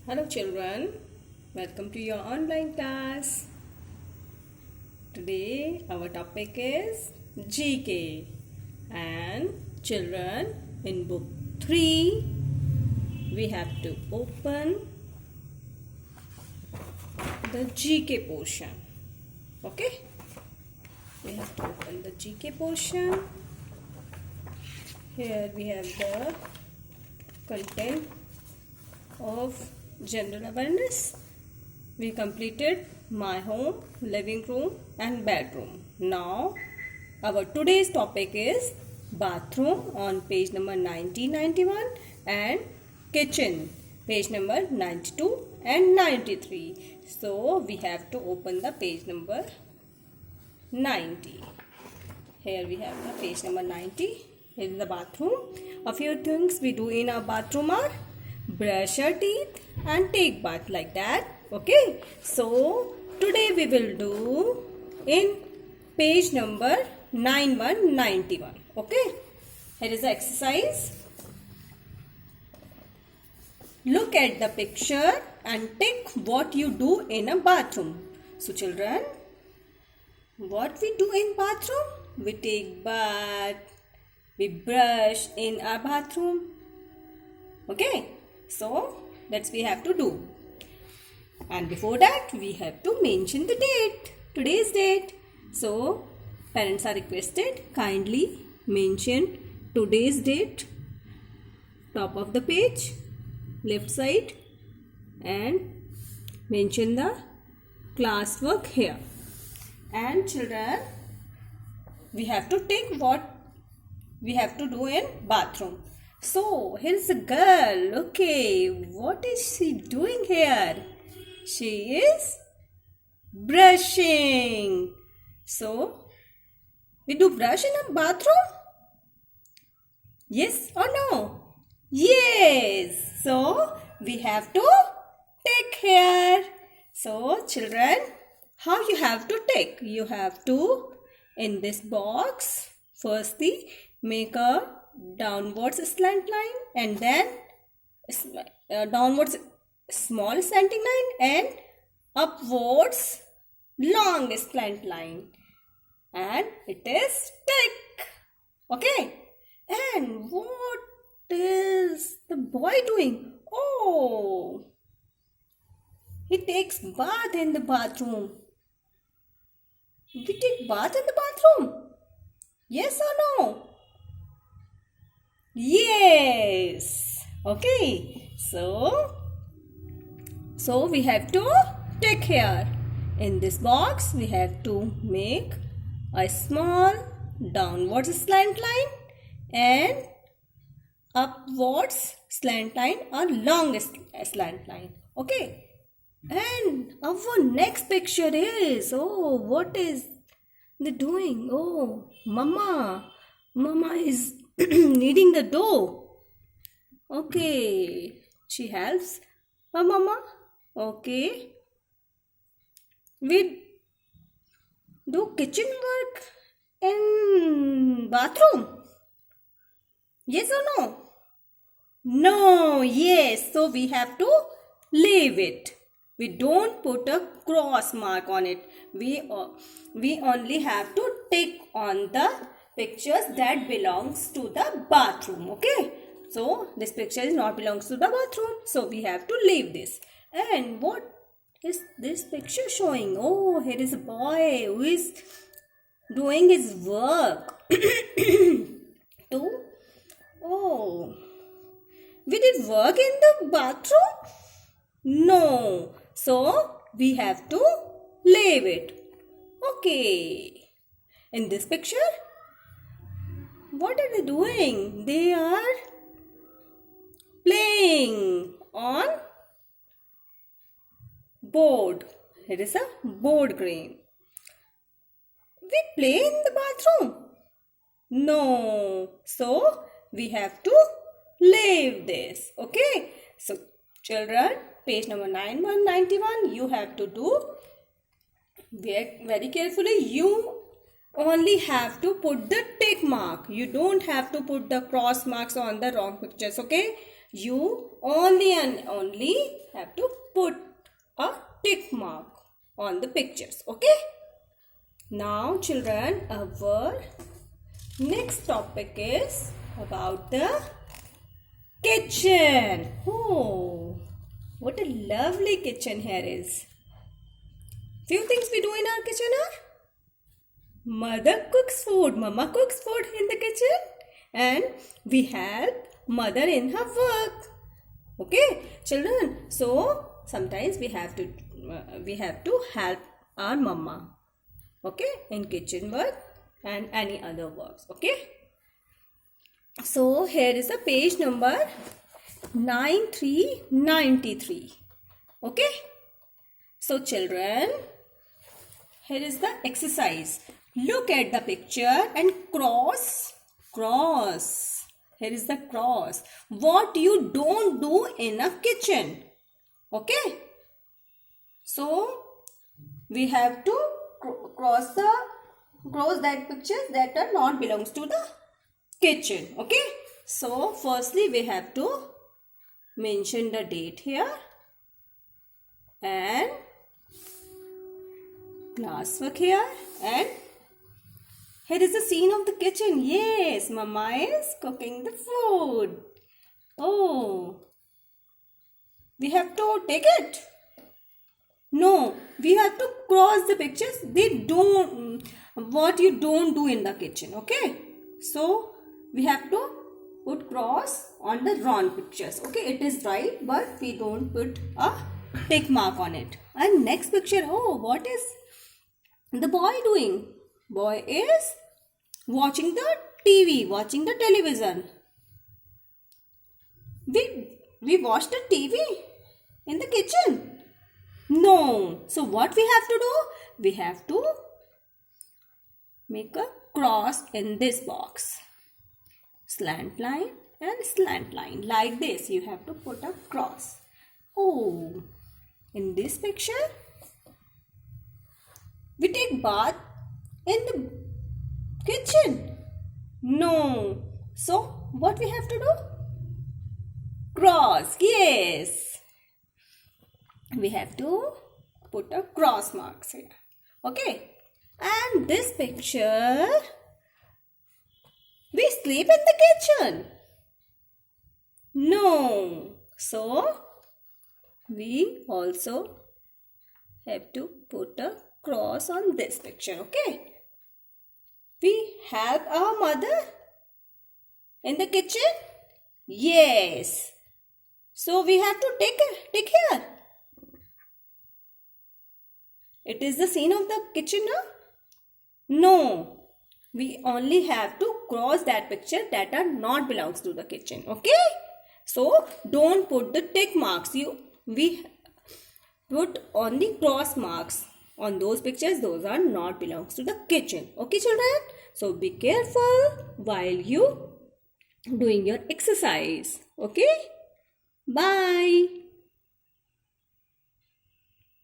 Hello children, welcome to your online class. Today our topic is GK and children in book 3 we have to open the GK portion. Okay? We have to open the GK portion. Here we have the content of general awareness. We completed my home, living room and bedroom. Now our today's topic is bathroom on page number 90, 91 and kitchen page number 92 and 93. So we have to open the page number 90. Here we have the page number 90. Here is the bathroom. A few things we do in our bathroom are brush our teeth and take bath like that. Okay, so today we will do in page number 9191. Okay, here is the exercise. Look at the picture and tick what you do in a bathroom. So children, what we do in bathroom? We take bath, we brush in our bathroom. Okay, so that's we have to do. And before that, we have to mention the date, today's date. So, parents are requested kindly mention today's date, top of the page, left side, and mention the classwork here. And children, we have to take what we have to do in bathroom. So, here's a girl. Okay, what is she doing here? She is brushing. So, we do brush in a bathroom? Yes or no? Yes. So, we have to take here. So, children, how you have to take? You have to, in this box, firstly, make a downwards slant line and then downwards small slanting line and upwards long slant line, and it is tick. Okay, and what is the boy doing? Oh, he takes bath in the bathroom. We take bath in the bathroom? Yes or no? Yes. Okay. So we have to take here. In this box, we have to make a small downwards slant line and upwards slant line or long slant line. Okay. And our next picture is, oh, what is they doing? Oh, Mama is kneading the dough. Okay, she helps her Mama. Okay, we do kitchen work in bathroom. Yes or no? No, yes. So we have to leave it. We don't put a cross mark on it. We only have to tick on the pictures that belongs to the bathroom. Okay. So this picture is not belongs to the bathroom. So we have to leave this. And what is this picture showing? Oh, here is a boy who is doing his work. Oh, we did work in the bathroom? No. So, we have to leave it. Okay. In this picture, what are they doing? They are playing on board. Here is a board game. We play in the bathroom? No. So, we have to leave this. Okay. So, children, page number 9191, you have to do very carefully. You only have to put the tick mark. You don't have to put the cross marks on the wrong pictures. Okay. You only and only have to put a tick mark on the pictures. Okay? Now children, our next topic is about the kitchen. Oh, what a lovely kitchen here is. Few things we do in our kitchen are mother cooks food, mama cooks food in the kitchen, and we help mother in her work. Okay, children. So sometimes we have to help our mama. Okay, in kitchen work and any other works. Okay. So here is the page number 9393. Okay. So children, here is the exercise. Look at the picture and cross. Here is the cross. What you don't do in a kitchen. Okay. So we have to cross that pictures that are not belongs to the kitchen. Okay. So firstly we have to mention the date here and classwork here, and here is the scene of the kitchen. Yes, mama is cooking the food. Oh, we have to take it. No, we have to cross the pictures. What you don't do in the kitchen. Okay, so we have to put cross on the wrong pictures. Okay, it is right, but we don't put a tick mark on it. And next picture. Oh, what is the boy doing? Boy is watching the TV, watching the television. We watch the TV in the kitchen. No. So what we have to do? We have to make a cross in this box. Slant line and slant line. Like this, you have to put a cross. Oh, in this picture, we take bath in the kitchen. No. So what we have to do? Cross. Yes. We have to put a cross marks here. Okay. And this picture, we sleep in the kitchen. No. So we also have to put a cross on this picture. Okay. We help our mother in the kitchen. Yes. So we have to take here. It is the scene of the kitchen now? No. We only have to cross that picture that are not belongs to the kitchen. Okay. So don't put the tick marks. We put on the cross marks on those pictures. Those are not belongs to the kitchen. Okay, children. So be careful while you doing your exercise. Okay. Bye.